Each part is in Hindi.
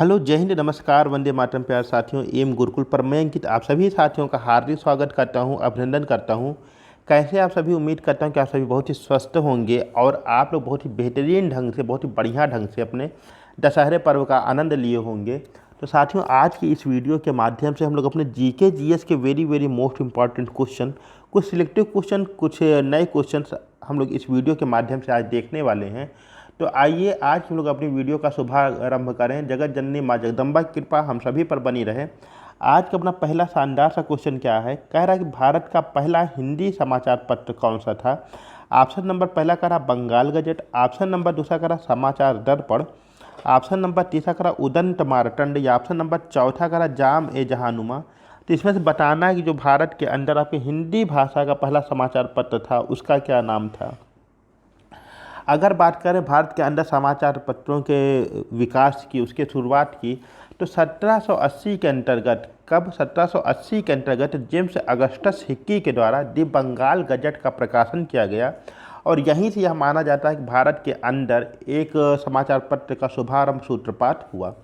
हेलो, जय हिंद, नमस्कार, वंदे मातरम। प्यार साथियों, एम गुरुकुल पर मैं अंकित आप सभी साथियों का हार्दिक स्वागत करता हूं, अभिनंदन करता हूं। कैसे आप सभी? उम्मीद करता हूं कि आप सभी बहुत ही स्वस्थ होंगे और आप लोग बहुत ही बेहतरीन ढंग से, बहुत ही बढ़िया ढंग से अपने दशहरे पर्व का आनंद लिए होंगे। तो साथियों, आज की इस वीडियो के माध्यम से हम लोग अपने जीके जीएस के very very most important question, कुछ सिलेक्टिव क्वेश्चन, कुछ नए क्वेश्चन हम लोग इस वीडियो के माध्यम से आज देखने वाले हैं। तो आइए आज हम लोग अपनी वीडियो का शुभारंभ करें। जगत जननी माँ जगदम्बा की कृपा हम सभी पर बनी रहे। आज का अपना पहला शानदार सा क्वेश्चन क्या है? कह रहा है कि भारत का पहला हिंदी समाचार पत्र कौन सा था? ऑप्शन नंबर पहला कह रहा बंगाल गजट, ऑप्शन नंबर दूसरा कह रहा समाचार दर्पण, ऑप्शन नंबर तीसरा कह रहा उदंत मार्तंड, या ऑप्शन नंबर चौथा कह रहा जाम ए जहानुमा। तो इसमें से बताना है कि जो भारत के अंदर आपके हिंदी भाषा का पहला समाचार पत्र था उसका क्या नाम था। अगर बात करें भारत के अंदर समाचार पत्रों के विकास की, उसके शुरुआत की, तो 1780 के अंतर्गत, कब? 1780 के अंतर्गत जेम्स अगस्टस हिक्की के द्वारा दी बंगाल गजट का प्रकाशन किया गया और यहीं से यह माना जाता है कि भारत के अंदर एक समाचार पत्र का शुभारंभ सूत्रपात हुआ।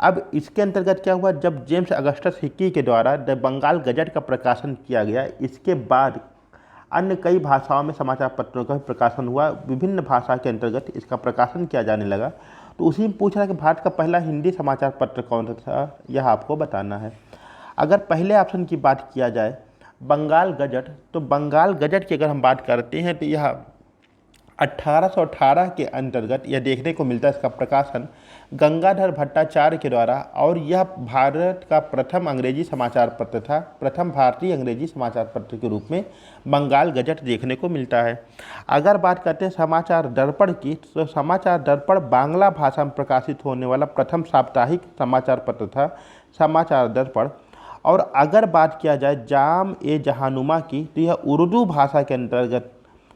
अब इसके अंतर्गत क्या हुआ? जब जेम्स अगस्टस हिक्की के द्वारा द बंगाल गजट का प्रकाशन किया गया, इसके बाद अन्य कई भाषाओं में समाचार पत्रों का भी प्रकाशन हुआ। विभिन्न भाषा के अंतर्गत इसका प्रकाशन किया जाने लगा। तो उसी में पूछ रहा है कि भारत का पहला हिंदी समाचार पत्र कौन सा था, यह आपको बताना है। अगर पहले ऑप्शन की बात किया जाए बंगाल गजट, तो बंगाल गजट की अगर हम बात करते हैं तो यह 1818 के अंतर्गत यह देखने को मिलता है। इसका प्रकाशन गंगाधर भट्टाचार्य के द्वारा, और यह भारत का प्रथम अंग्रेजी समाचार पत्र था। प्रथम भारतीय अंग्रेजी समाचार पत्र के रूप में बंगाल गजट देखने को मिलता है। अगर बात करते हैं समाचार दर्पण की, तो समाचार दर्पण बांग्ला भाषा में प्रकाशित होने वाला प्रथम साप्ताहिक समाचार पत्र था, समाचार दर्पण। और अगर बात किया जाए जाम ए जहानुमा की, तो यह उर्दू भाषा के अंतर्गत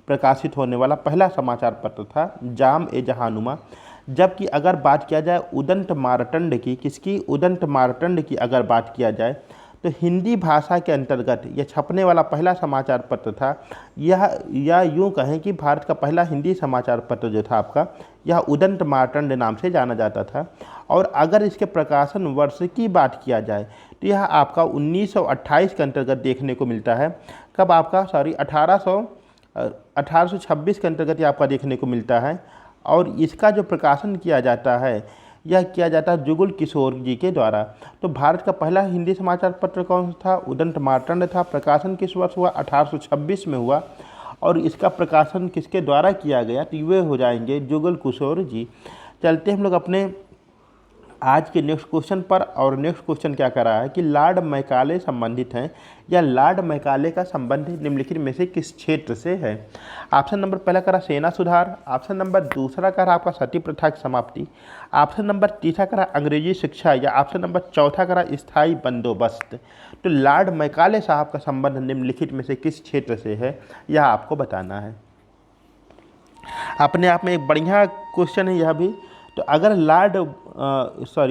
प्रकाशित होने वाला पहला समाचार पत्र था, जाम ए जहानुमा। जबकि अगर बात किया जाए उदंत मार्तंड की, किसकी? उदंत मार्तंड की अगर बात किया जाए तो हिंदी भाषा के अंतर्गत यह छपने वाला पहला समाचार पत्र था। यह यूँ कहें कि भारत का पहला हिंदी समाचार पत्र जो था आपका, यह उदंत मार्तंड नाम से जाना जाता था। और अगर इसके प्रकाशन वर्ष की बात किया जाए तो यह आपका 1928 के अंतर्गत देखने को मिलता है। कब? आपका 1826 के अंतर्गत ये आपका देखने को मिलता है। और इसका जो प्रकाशन किया जाता है, यह किया जाता है जुगल किशोर जी के द्वारा। तो भारत का पहला हिंदी समाचार पत्र कौन सा था? उदंत मार्तंड था। प्रकाशन किस वर्ष हुआ? 1826 में हुआ। और इसका प्रकाशन किसके द्वारा किया गया? तो वे हो जाएंगे जुगल किशोर जी। चलते हम लोग अपने आज के नेक्स्ट क्वेश्चन पर। और नेक्स्ट क्वेश्चन क्या कर रहा है कि लॉर्ड मैकाले संबंधित हैं, या लॉर्ड मैकाले का संबंध निम्नलिखित में से किस क्षेत्र से है? ऑप्शन नंबर पहला करा सेना सुधार, ऑप्शन नंबर दूसरा करा आपका सती प्रथा की समाप्ति, ऑप्शन नंबर तीसरा करा अंग्रेजी शिक्षा, या ऑप्शन नंबर चौथा करा स्थायी बंदोबस्त। तो लॉर्ड मैकाले साहब का संबंध निम्नलिखित में से किस क्षेत्र से है, यह आपको बताना है। अपने आप में एक बढ़िया क्वेश्चन है यह भी। तो अगर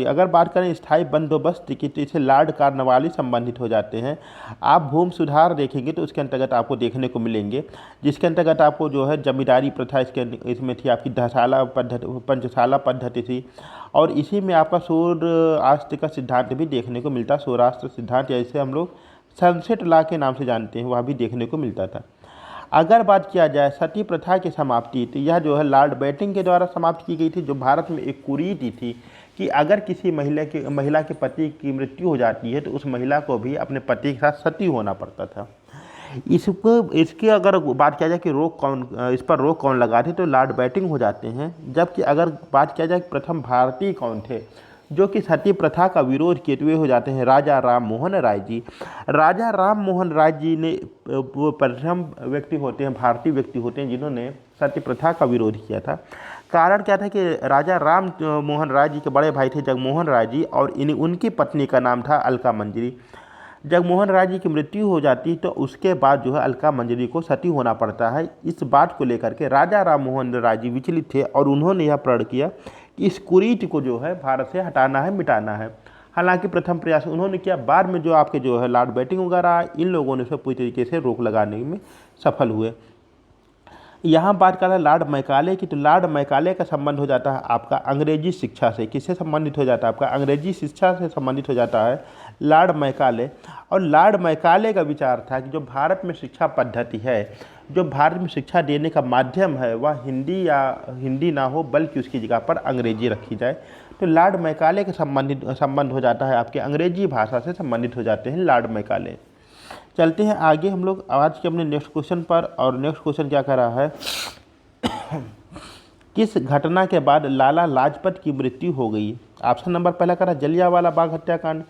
अगर बात करें स्थायी बंदोबस्त की, तो इसे लॉर्ड कार्नवालिस संबंधित हो जाते हैं। आप भूमि सुधार देखेंगे तो उसके अंतर्गत आपको देखने को मिलेंगे, जिसके अंतर्गत आपको जो है जमींदारी प्रथा इसमें थी, आपकी दहशाला पद्धति, पंचशाला पद्धति थी। और इसी में आपका सौराष्ट्र का सिद्धांत भी देखने को मिलता। सौराष्ट्र सिद्धांत, या इसे हम लोग सनसेट लॉ के नाम से जानते हैं, वह भी देखने को मिलता था। अगर बात किया जाए सती प्रथा की समाप्ति, तो यह जो है लॉर्ड बैटिंग के द्वारा समाप्त की गई थी। जो भारत में एक कुरीति थी कि अगर किसी महिला के पति की मृत्यु हो जाती है तो उस महिला को भी अपने पति के साथ सती होना पड़ता था। इसकी अगर बात किया जाए कि इस पर रोक कौन लगा थे, तो लॉर्ड बैटिंग हो जाते हैं। जबकि अगर बात किया जाए प्रथम भारतीय कौन थे जो कि सती प्रथा का विरोध किए, तो वे हो जाते हैं राजा राम मोहन राय जी। राजा राम मोहन राय जी ने वो प्रथम व्यक्ति होते हैं, भारतीय व्यक्ति होते हैं जिन्होंने सती प्रथा का विरोध किया था। कारण क्या था कि राजा राम मोहन राय जी के बड़े भाई थे जगमोहन राय जी, और उनकी पत्नी का नाम था अलका मंजरी। जगमोहन राय जी की मृत्यु हो जाती तो उसके बाद जो है अलका मंजरी को सती होना पड़ता है। इस बात को लेकर के राजा राम मोहन राय जी विचलित थे और उन्होंने यह प्रण किया कि इस कुरीति को जो है भारत से हटाना है, मिटाना है। हालांकि प्रथम प्रयास उन्होंने किया, बाद में जो आपके जो है लॉर्ड बैटिंग वगैरह इन लोगों ने सब पूरी तरीके से रोक लगाने में सफल हुए। यहाँ बात कर रहा है लॉर्ड मैकाले की, तो लॉर्ड मैकाले का संबंध हो जाता है आपका अंग्रेजी शिक्षा से। किससे संबंधित हो जाता है? आपका अंग्रेजी शिक्षा से संबंधित हो जाता है लॉर्ड मैकाले। और लॉर्ड मैकाले का विचार था कि जो भारत में शिक्षा पद्धति है, जो भारत में शिक्षा देने का माध्यम है, वह हिंदी ना हो बल्कि उसकी जगह पर अंग्रेजी रखी जाए। तो लॉर्ड मैकाले के संबंध हो जाता है आपके अंग्रेजी भाषा से संबंधित हो जाते हैं लॉर्ड मैकाले। चलते हैं आगे हम लोग आज के अपने नेक्स्ट क्वेश्चन पर। और नेक्स्ट क्वेश्चन क्या कर रहा है? किस घटना के बाद लाला लाजपत की मृत्यु हो गई? ऑप्शन नंबर पहला करा जलियांवाला बाग हत्याकांड,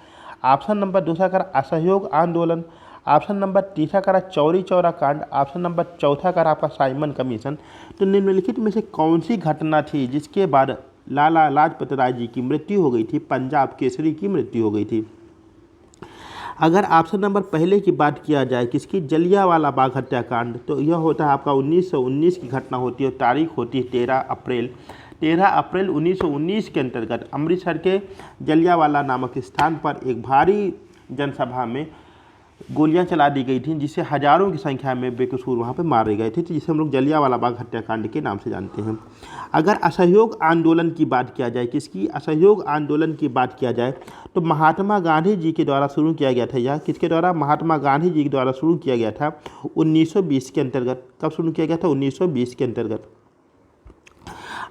ऑप्शन नंबर दूसरा करा असहयोग आंदोलन, ऑप्शन नंबर तीसरा करा चौरी चौरा कांड, ऑप्शन नंबर चौथा करा आपका साइमन कमीशन। तो निम्नलिखित में से कौन सी घटना थी जिसके बाद लाला लाजपत राय जी की मृत्यु हो गई थी? पंजाब केसरी की मृत्यु हो गई थी। अगर ऑप्शन नंबर पहले की बात किया जाए किसकी, जलियांवाला बाग हत्याकांड, तो यह होता है आपका 1919 की घटना होती है। तारीख होती है 13 अप्रैल 1919 के अंतर्गत अमृतसर के जलियांवाला नामक स्थान पर एक भारी जनसभा में गोलियां चला दी गई थी, जिससे हजारों की संख्या में बेकसूर वहां पे मारे गए थे, तो जिसे हम लोग जलियांवाला बाग हत्याकांड के नाम से जानते हैं। अगर असहयोग आंदोलन की बात किया जाए किसकी, असहयोग आंदोलन की बात किया जाए तो महात्मा गांधी जी के द्वारा शुरू किया गया था। यह किसके द्वारा? महात्मा गांधी जी के द्वारा शुरू किया गया था 1920 के अंतर्गत। कब शुरू किया गया था? 1920 के अंतर्गत।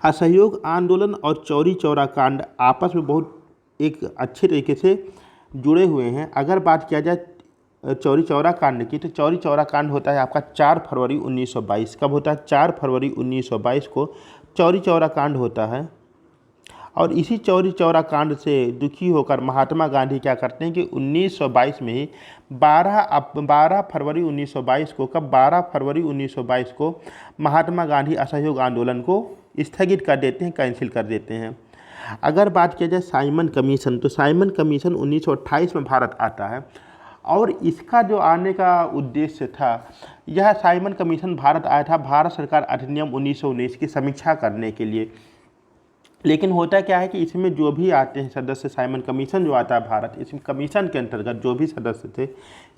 असहयोग आंदोलन और चौरी चौरा कांड आपस में बहुत एक अच्छे तरीके से जुड़े हुए हैं। अगर बात किया जाए चौरी चौरा कांड की, तो चौरी चौरा कांड होता है आपका 4 फरवरी 1922। कब होता है? 4 फरवरी 1922 को चौरी चौरा कांड होता है। और इसी चौरी चौरा कांड से दुखी होकर महात्मा गांधी क्या करते हैं कि 1922 में ही 12 फरवरी 1922 को, कब 12 फरवरी 1922 को महात्मा गांधी असहयोग आंदोलन को स्थगित कर देते हैं, कैंसिल कर देते हैं। अगर बात किया जाए साइमन कमीशन, तो साइमन कमीशन 1928 में भारत आता है। और इसका जो आने का उद्देश्य था, यह साइमन कमीशन भारत आया था भारत सरकार अधिनियम 1919 की समीक्षा करने के लिए। लेकिन होता क्या है कि इसमें जो भी आते हैं सदस्य, साइमन कमीशन जो आता है भारत, इस कमीशन के अंतर्गत जो भी सदस्य थे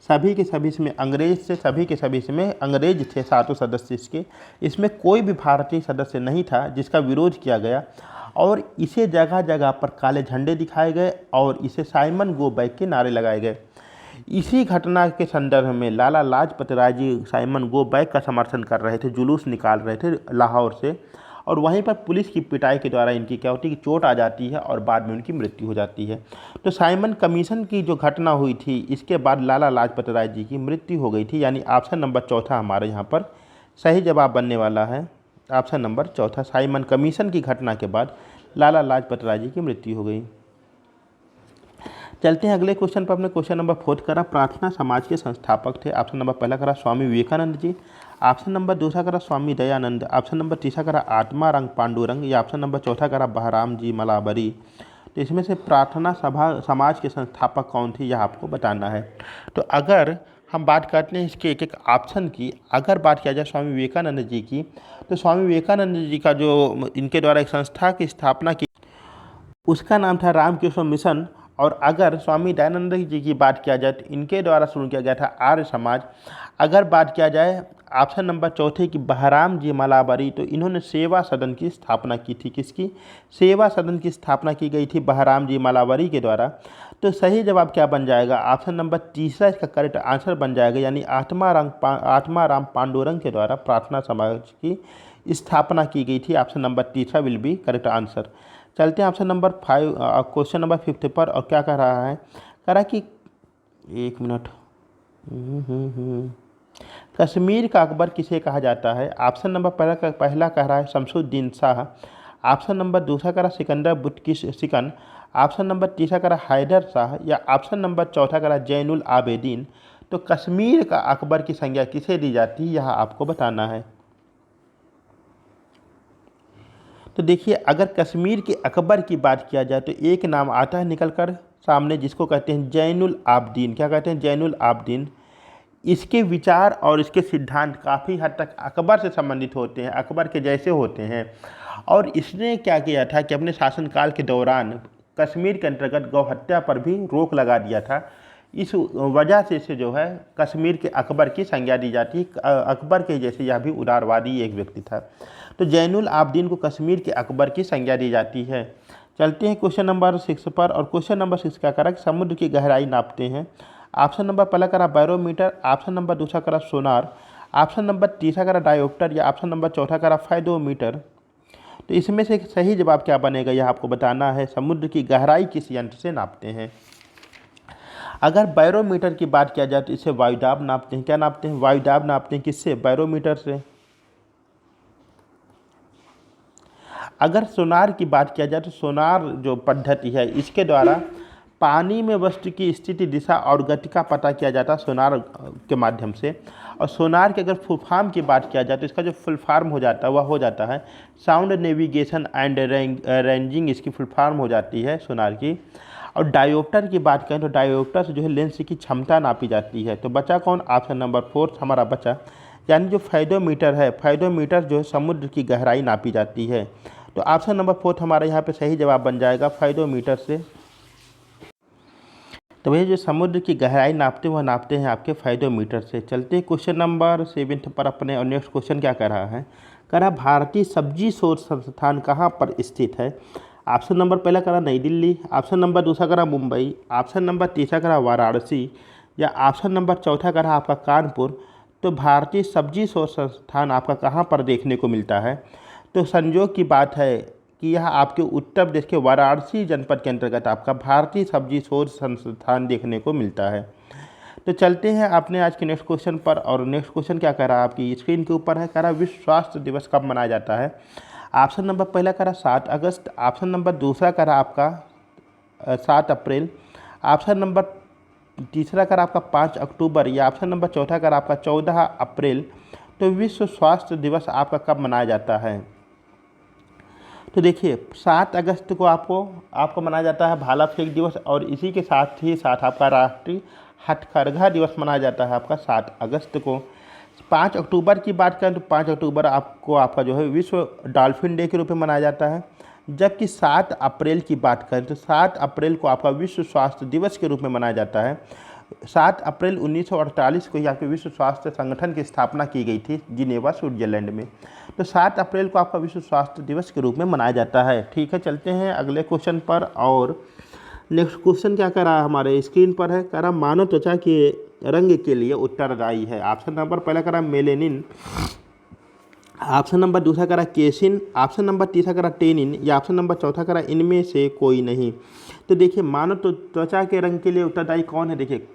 सभी के सभी इसमें अंग्रेज थे, सभी के सभी इसमें अंग्रेज थे, 7 सदस्य इसके। इसमें कोई भी भारतीय सदस्य नहीं था जिसका विरोध किया गया। और इसे जगह जगह पर काले झंडे दिखाए गए और इसे साइमन गो बैक के नारे लगाए गए। इसी घटना के संदर्भ में Lala Lajpat Rai ji Simon go back का समर्थन कर रहे थे, जुलूस निकाल रहे थे लाहौर से। और वहीं पर पुलिस की पिटाई के द्वारा इनकी क्या होती है कि चोट आ जाती है और बाद में उनकी मृत्यु हो जाती है। तो साइमन कमीशन की जो घटना हुई थी, इसके बाद लाला लाजपत राय जी की मृत्यु हो गई थी। यानी ऑप्शन नंबर चौथा हमारे यहाँ पर सही जवाब बनने वाला है। ऑप्शन नंबर चौथा, साइमन कमीशन की घटना के बाद लाला लाजपत राय जी की मृत्यु हो गई। चलते हैं अगले क्वेश्चन पर। अपने क्वेश्चन नंबर 4 करा प्रार्थना समाज के संस्थापक थे। ऑप्शन नंबर पहला करा स्वामी विवेकानंद जी, ऑप्शन नंबर दूसरा करा स्वामी दयानंद, ऑप्शन नंबर तीसरा करा आत्मारंग पांडुरंग, या ऑप्शन नंबर चौथा करा बहराम जी मलाबरी। तो इसमें से प्रार्थना समाज के संस्थापक कौन थे, यह आपको बताना है। तो अगर हम बात करते हैं इसके एक एक ऑप्शन की, अगर बात किया जाए स्वामी विवेकानंद जी की, तो स्वामी विवेकानंद जी का जो इनके द्वारा एक संस्था की स्थापना की, उसका नाम था रामकृष्ण मिशन। और अगर स्वामी दयानंद जी की बात किया जाए तो इनके द्वारा शुरू किया गया था आर्य समाज। अगर बात किया जाए ऑप्शन नंबर चौथे की बहराम जी मलाबरी, तो इन्होंने सेवा सदन की स्थापना की थी। किसकी? सेवा सदन की स्थापना की गई थी बहराम जी मलाबरी के द्वारा। तो सही जवाब क्या बन जाएगा? ऑप्शन नंबर तीसरा इसका करेक्ट आंसर बन जाएगा। यानी आत्माराम पांडुरंग के द्वारा प्रार्थना समाज की स्थापना की गई थी। ऑप्शन नंबर तीसरा विल बी करेक्ट आंसर। चलते हैं ऑप्शन नंबर 5, क्वेश्चन नंबर 5 पर। और क्या कह रहा है? कह रहा है कि एक मिनट, कश्मीर का अकबर किसे कहा जाता है? ऑप्शन नंबर पहला कह रहा है शमसुद्दीन शाह, ऑप्शन नंबर दूसरा कह रहा है सिकंदर बुटकिश सिकन, ऑप्शन नंबर तीसरा कह रहा है हैदर शाह, या ऑप्शन नंबर चौथा कह रहा है जैनुल आबेदीन। तो कश्मीर का अकबर की संज्ञा किसे दी जाती है, यह आपको बताना है। तो देखिए, अगर कश्मीर के अकबर की बात किया जाए तो एक नाम आता है निकल कर सामने, जिसको कहते हैं जैनुल आबदीन। क्या कहते हैं? जैनुल आबदीन। इसके विचार और इसके सिद्धांत काफ़ी हद तक अकबर से संबंधित होते हैं, अकबर के जैसे होते हैं। और इसने क्या किया था कि अपने शासनकाल के दौरान कश्मीर के अंतर्गत गौ हत्या पर भी रोक लगा दिया था। इस वजह से इसे जो है कश्मीर के अकबर की संज्ञा दी जाती है। अकबर के जैसे यह भी उदारवादी एक व्यक्ति था। तो जैनुल आबदीन को कश्मीर के अकबर की संज्ञा दी जाती है। चलते हैं क्वेश्चन नंबर 6 पर। और क्वेश्चन नंबर 6 क्या करा कि समुद्र की गहराई नापते हैं। ऑप्शन नंबर पहला करा बैरोमीटर, ऑप्शन नंबर दूसरा करा सोनार, ऑप्शन नंबर तीसरा करा डायोप्टर, या ऑप्शन नंबर चौथा करा फाइडोमीटर। तो इसमें से सही जवाब क्या बनेगा यह आपको बताना है। समुद्र की गहराई किस यंत्र से नापते हैं। अगर बैरोमीटर की बात किया जाए तो इसे वायुदाब नापते हैं। क्या नापते हैं? वायुदाब नापते हैं। किससे? बैरोमीटर से। अगर सोनार की बात किया जाए तो सोनार जो पद्धति है इसके द्वारा पानी में वस्तु की स्थिति, दिशा और गति का पता किया जाता है सोनार के माध्यम से। और सोनार के अगर फुल फॉर्म की बात किया जाए तो इसका जो फुल फॉर्म हो जाता है वह हो जाता है साउंड नेविगेशन एंड रेंजिंग, इसकी फुल फॉर्म हो जाती है सोनार की। और डायोप्टर की बात करें तो डायोप्टर से जो है लेंस की क्षमता नापी जाती है। तो बचा कौन? ऑप्शन नंबर 4 हमारा बचा, यानी जो फाइडोमीटर है, फाइडोमीटर जो है समुद्र की गहराई नापी जाती है। तो ऑप्शन नंबर 4 हमारा यहाँ पे सही जवाब बन जाएगा फाइडोमीटर से। तो भैया जो समुद्र की गहराई नापते वह नापते हैं आपके फाइडोमीटर से। चलते हैं क्वेश्चन नंबर 7 पर अपने। और नेक्स्ट क्वेश्चन क्या कर रहा है? कह रहा भारतीय सब्जी शोध संस्थान कहाँ पर स्थित है। ऑप्शन नंबर पहला करा नई दिल्ली, ऑप्शन नंबर दूसरा करा मुंबई, ऑप्शन नंबर तीसरा करा वाराणसी, या ऑप्शन नंबर चौथा करा आपका कानपुर। तो भारतीय सब्जी शोध संस्थान आपका कहाँ पर देखने को मिलता है? तो संयोग की बात है कि यह आपके उत्तर प्रदेश के वाराणसी जनपद के अंतर्गत आपका भारतीय सब्जी शोध संस्थान देखने को मिलता है। तो चलते हैं अपने आज के नेक्स्ट क्वेश्चन पर। और नेक्स्ट क्वेश्चन क्या कर रहा है आपकी स्क्रीन के ऊपर है। कह रहा विश्व स्वास्थ्य दिवस कब मनाया जाता है। ऑप्शन नंबर पहला करा 7 अगस्त, ऑप्शन नंबर दूसरा करा आपका 7 अप्रैल, ऑप्शन नंबर तीसरा करा आपका 5 अक्टूबर, या ऑप्शन नंबर चौथा करा आपका 14 अप्रैल। तो विश्व स्वास्थ्य दिवस आपका कब मनाया जाता है? तो देखिए 7 अगस्त को आपको मनाया जाता है भाला फेंक दिवस, और इसी के साथ ही साथ आपका राष्ट्रीय हथकरघा दिवस मनाया जाता है आपका 7 अगस्त को। 5 अक्टूबर की बात करें तो 5 अक्टूबर आपका जो है विश्व डॉल्फिन डे के रूप में मनाया जाता है। जबकि 7 अप्रैल की बात करें तो 7 अप्रैल को आपका विश्व स्वास्थ्य दिवस के रूप में मनाया जाता है। 7 अप्रैल 1948 को ही आपके विश्व स्वास्थ्य संगठन की स्थापना की गई थी जिनेवा, स्विट्जरलैंड में। तो 7 अप्रैल को आपका विश्व स्वास्थ्य दिवस के रूप में मनाया जाता है। ठीक है, चलते हैं अगले क्वेश्चन पर। और नेक्स्ट क्वेश्चन क्या कर रहा है हमारे स्क्रीन पर है। कह रहा मानव त्वचा के रंग के लिए उत्तरदायी है। ऑप्शन नंबर पहला करा मेलेनिन, ऑप्शन नंबर दूसरा करा केसिन, ऑप्शन नंबर तीसरा करा टेनिन, या ऑप्शन नंबर चौथा करा इनमें से कोई नहीं। तो देखिए मानव त्वचा के रंग के लिए उत्तरदायी कौन है। देखिए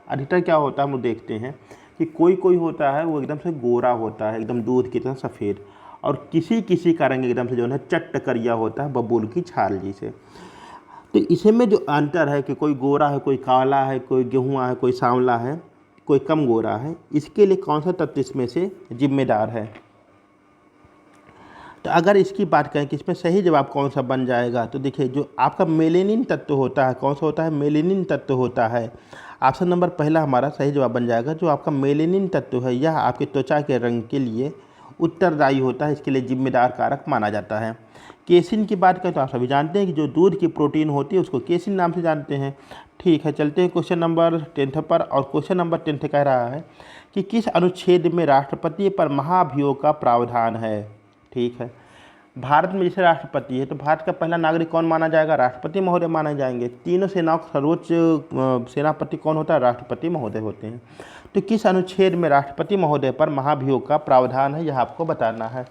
अधिकतर क्या होता है हम लोग देखते हैं कि कोई कोई होता है वो एकदम से गोरा होता है, एकदम दूध की तरह सफ़ेद, और किसी किसी का रंग एकदम से जो है चट्ट करिया होता है बबूल की छाल जैसे। तो इसमें जो अंतर है कि कोई गोरा है, कोई काला है, कोई गेहुआ है, कोई सांवला है, कोई कम गोरा है, इसके लिए कौन सा तत्व इसमें से जिम्मेदार है। तो अगर इसकी बात करें कि इसमें सही जवाब कौन सा बन जाएगा, तो देखिए जो आपका मेलेनिन तत्व होता है, कौन सा होता है? मेलेनिन तत्व होता है। ऑप्शन नंबर पहला हमारा सही जवाब बन जाएगा। जो आपका मेलेनिन तत्व है यह आपके त्वचा के रंग के लिए उत्तरदायी होता है, इसके लिए जिम्मेदार कारक माना जाता है। केसिन की बात करें तो आप सभी जानते हैं कि जो दूध की प्रोटीन होती है उसको केसिन नाम से जानते हैं। ठीक है, चलते हैं क्वेश्चन नंबर 10 पर। और क्वेश्चन नंबर 10 कह रहा है कि किस अनुच्छेद में राष्ट्रपति पर महाभियोग का प्रावधान है। ठीक है, भारत में जैसे राष्ट्रपति है तो भारत का पहला नागरिक कौन माना जाएगा? राष्ट्रपति महोदय माने जाएंगे। तीनों सेनाओं का सर्वोच्च सेनापति कौन होता है? राष्ट्रपति महोदय होते हैं। तो किस अनुच्छेद में राष्ट्रपति महोदय पर महाभियोग का प्रावधान है यह आपको बताना है।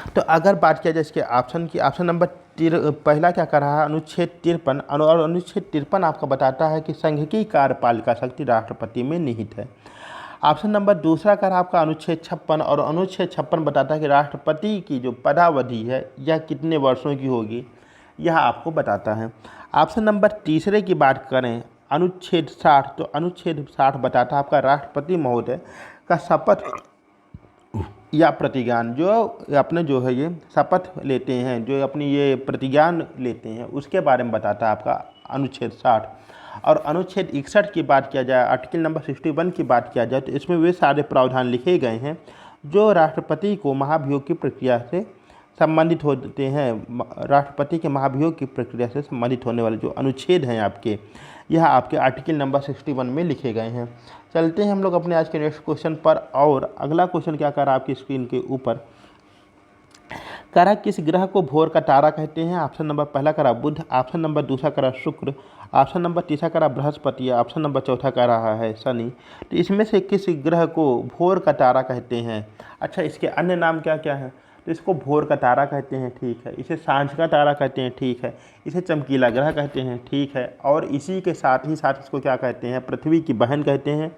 तो अगर बात किया जाए इसके ऑप्शन की, ऑप्शन नंबर पहला क्या कर रहा है? अनुच्छेद 53। और अनुच्छेद 53 आपका बताता है कि संघ की कार्यपालिका शक्ति राष्ट्रपति में निहित है। ऑप्शन नंबर दूसरा कर आपका अनुच्छेद 56। और अनुच्छेद 56 बताता है कि राष्ट्रपति की जो पदावधि है यह कितने वर्षों की होगी, यह आपको बताता है। ऑप्शन नंबर तीसरे की बात करें अनुच्छेद 60, तो अनुच्छेद 60 बताता है आपका राष्ट्रपति महोदय का शपथ या प्रतिज्ञान, जो अपने जो है ये शपथ लेते हैं, जो अपनी ये प्रतिज्ञान लेते हैं, उसके बारे में बताता है आपका अनुच्छेद 60। और अनुच्छेद 61 की बात किया जाए, आर्टिकल नंबर 61 की बात किया जाए, तो इसमें वे सारे प्रावधान लिखे गए हैं जो राष्ट्रपति को महाभियोग की प्रक्रिया से संबंधित होते हैं। राष्ट्रपति के महाभियोग की प्रक्रिया से संबंधित होने वाले जो अनुच्छेद हैं आपके, यह आपके आर्टिकल नंबर 61 में लिखे गए हैं। चलते हैं हम लोग अपने आज के नेक्स्ट क्वेश्चन पर। और अगला क्वेश्चन क्या कर रहा है आपकी स्क्रीन के ऊपर, कह रहा किस ग्रह को भोर का तारा कहते हैं। ऑप्शन नंबर पहला करा बुध, ऑप्शन नंबर दूसरा करा शुक्र, ऑप्शन नंबर तीसरा करा बृहस्पति, ऑप्शन नंबर चौथा कह रहा है शनि। तो इसमें से किस ग्रह को भोर का तारा कहते हैं। अच्छा, इसके अन्य नाम क्या क्या हैं। तो इसको भोर का तारा कहते हैं, ठीक है। इसे सांझ का तारा कहते हैं, ठीक है। इसे चमकीला ग्रह कहते हैं, ठीक है। और इसी के साथ ही साथ इसको क्या कहते हैं, पृथ्वी की बहन कहते हैं,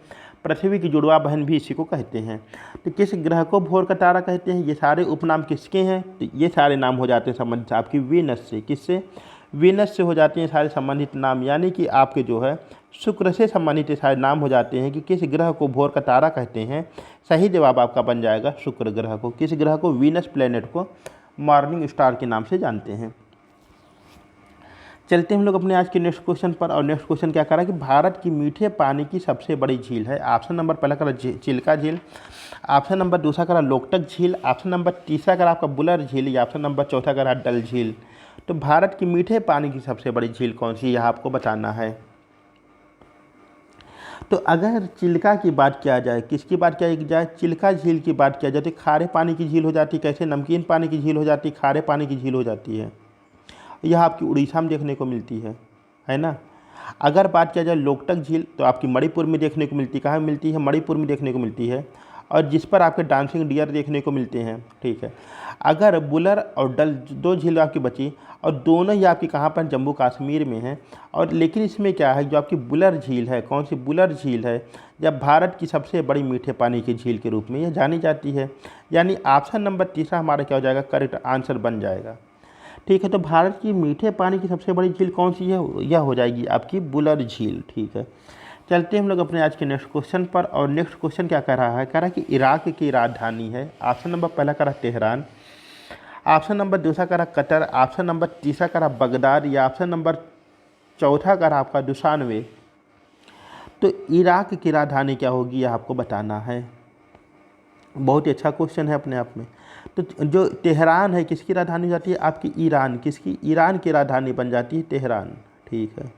पृथ्वी की जुड़वा बहन भी इसी को कहते हैं। तो किस ग्रह को भोर का तारा कहते हैं, ये सारे उपनाम किसके हैं। तो ये सारे नाम हो जाते हैं संबंधित आपकी वीनस से। किससे, वीनस से हो जाते हैं सारे संबंधित नाम, यानी कि आपके जो है शुक्र से संबंधित सारे नाम हो जाते हैं कि किस ग्रह को भोर का तारा कहते हैं। सही जवाब आपका बन जाएगा शुक्र ग्रह को। किस ग्रह को, वीनस प्लेनेट को मॉर्निंग स्टार के नाम से जानते हैं। चलते हम लोग अपने आज के नेक्स्ट क्वेश्चन पर। और नेक्स्ट क्वेश्चन क्या कर रहा है कि भारत की मीठे पानी की सबसे बड़ी झील है। ऑप्शन नंबर पहला करा चिल्का झील, ऑप्शन नंबर दूसरा करा लोकटक झील, ऑप्शन नंबर तीसरा करा आपका बुलर झील, या ऑप्शन नंबर चौथा करा डल झील। तो भारत की मीठे पानी की सबसे बड़ी झील कौन सी, यह आपको बताना है। तो अगर चिल्का की बात किया जाए, किसकी बात किया जाए, चिल्का झील की बात किया जाए तो खारे पानी की झील हो जाती है। कैसे, नमकीन पानी की झील हो जाती है, खारे पानी की झील हो जाती है। यह आपकी उड़ीसा में देखने को मिलती है ना। अगर बात किया जाए लोकटक झील तो आपकी मणिपुर में देखने को मिलती है। कहाँ मिलती है, मणिपुर में देखने को मिलती है, और जिस पर आपके डांसिंग डियर देखने को मिलते हैं, ठीक है। अगर बुलर और डल दो झील आपकी बची, और दोनों ही आपकी कहाँ पर, जम्मू कश्मीर में है। और लेकिन इसमें क्या है, जो आपकी बुलर झील है, कौन सी बुलर झील है, जब भारत की सबसे बड़ी मीठे पानी की झील के रूप में यह जानी जाती है। यानी ऑप्शन नंबर तीसरा हमारा क्या हो जाएगा, करेक्ट आंसर बन जाएगा, ठीक है। तो भारत की मीठे पानी की सबसे बड़ी झील कौन सी है, यह हो जाएगी आपकी बुलर झील, ठीक है। चलते हम लोग अपने आज के नेक्स्ट क्वेश्चन पर। और नेक्स्ट क्वेश्चन क्या कर रहा है, कह रहा है कि इराक की राजधानी है। ऑप्शन नंबर पहला कह रहा तेहरान, ऑप्शन नंबर दूसरा कह रहा कतर, ऑप्शन नंबर तीसरा कह रहा बगदाद, या ऑप्शन नंबर चौथा कह रहा आपका दुशानवे। तो इराक की राजधानी क्या होगी, यह आपको बताना है। बहुत ही अच्छा क्वेश्चन है अपने आप में। तो जो तेहरान है किसकी राजधानी जाती है, आपकी ईरान, किसकी, ईरान की राजधानी बन जाती है तेहरान, ठीक है।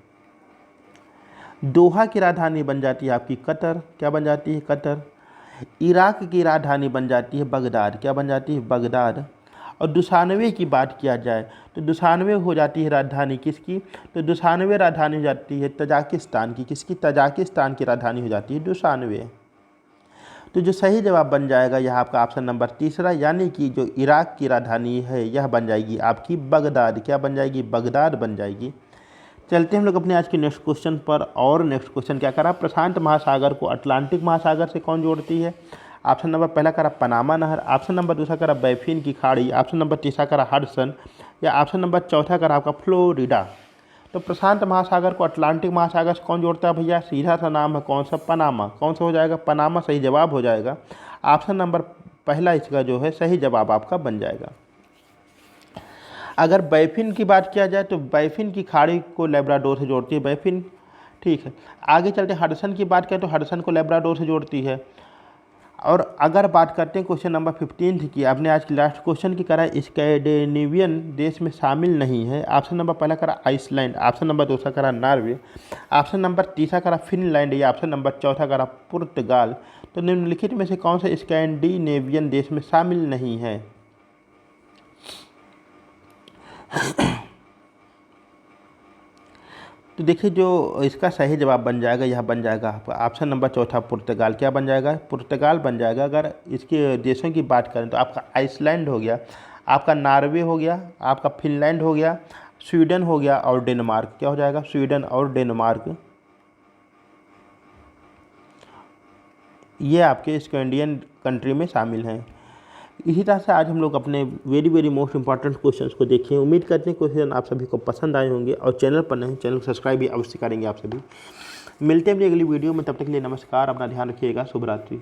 दोहा की राजधानी बन जाती है आपकी कतर, क्या बन जाती है, कतर। इराक की राजधानी बन जाती है बगदाद, क्या बन जाती है, बगदाद। और दुशानवे की बात किया जाए तो दुशानवे हो जाती है राजधानी किसकी, तो दुशानवे राजधानी हो जाती है तजाकिस्तान की, किसकी, तजाकिस्तान की राजधानी हो जाती है दुशानवे। तो जो सही जवाब बन जाएगा यह आपका ऑप्शन नंबर तीसरा, यानी कि जो इराक की राजधानी है यह बन जाएगी आपकी बगदाद, क्या बन जाएगी, बगदाद बन जाएगी। चलते हम लोग अपने आज के नेक्स्ट क्वेश्चन पर। और नेक्स्ट क्वेश्चन क्या करा, प्रशांत महासागर को अटलांटिक महासागर से कौन जोड़ती है। ऑप्शन नंबर पहला करा पनामा नहर, ऑप्शन नंबर दूसरा करा बैफिन की खाड़ी, ऑप्शन नंबर तीसरा करा हडसन, या ऑप्शन नंबर चौथा करा आपका फ्लोरिडा। तो प्रशांत महासागर को अटलांटिक महासागर से कौन जोड़ता है भैया, सीधा सा नाम है कौन सा, पनामा। कौन सा हो जाएगा, पनामा सही जवाब हो जाएगा। ऑप्शन नंबर पहला इसका जो है सही जवाब आपका बन जाएगा। अगर बैफिन की बात किया जाए तो बैफिन की खाड़ी को लेब्राडोर से जोड़ती है बैफिन, ठीक है। आगे चलते हडसन की बात करें तो हडसन को लेब्राडोर से जोड़ती है। और अगर बात करते हैं क्वेश्चन नंबर 15 की, आपने आज की लास्ट क्वेश्चन की करा स्कैंडिनेवियन देश में शामिल नहीं है। ऑप्शन नंबर पहला करा आइसलैंड, ऑप्शन नंबर दूसरा करा नॉर्वे, ऑप्शन नंबर तीसरा करा फिनलैंड, या ऑप्शन नंबर चौथा करा पुर्तगाल। तो निम्नलिखित में से कौन सा स्कैंडिनेवियन देश में शामिल नहीं है। तो देखिए जो इसका सही जवाब बन जाएगा यह बन जाएगा आपका ऑप्शन नंबर चौथा पुर्तगाल, क्या बन जाएगा, पुर्तगाल बन जाएगा। अगर इसके देशों की बात करें तो आपका आइसलैंड हो गया, आपका नॉर्वे हो गया, आपका फिनलैंड हो गया, स्वीडन हो गया, और डेनमार्क, क्या हो जाएगा, स्वीडन और डेनमार्क, ये आपके स्कैंडिनेवियन कंट्री में शामिल हैं। इसी तरह से आज हम लोग अपने वेरी मोस्ट इंपॉर्टेंट क्वेश्चंस को देखें। उम्मीद करते हैं क्वेश्चन आप सभी को पसंद आए होंगे, और चैनल पर नए चैनल को सब्सक्राइब भी अवश्य करेंगे आप सभी। मिलते हैं अपनी अगली वीडियो में, तब तक के लिए नमस्कार, अपना ध्यान रखिएगा, शुभ रात्रि।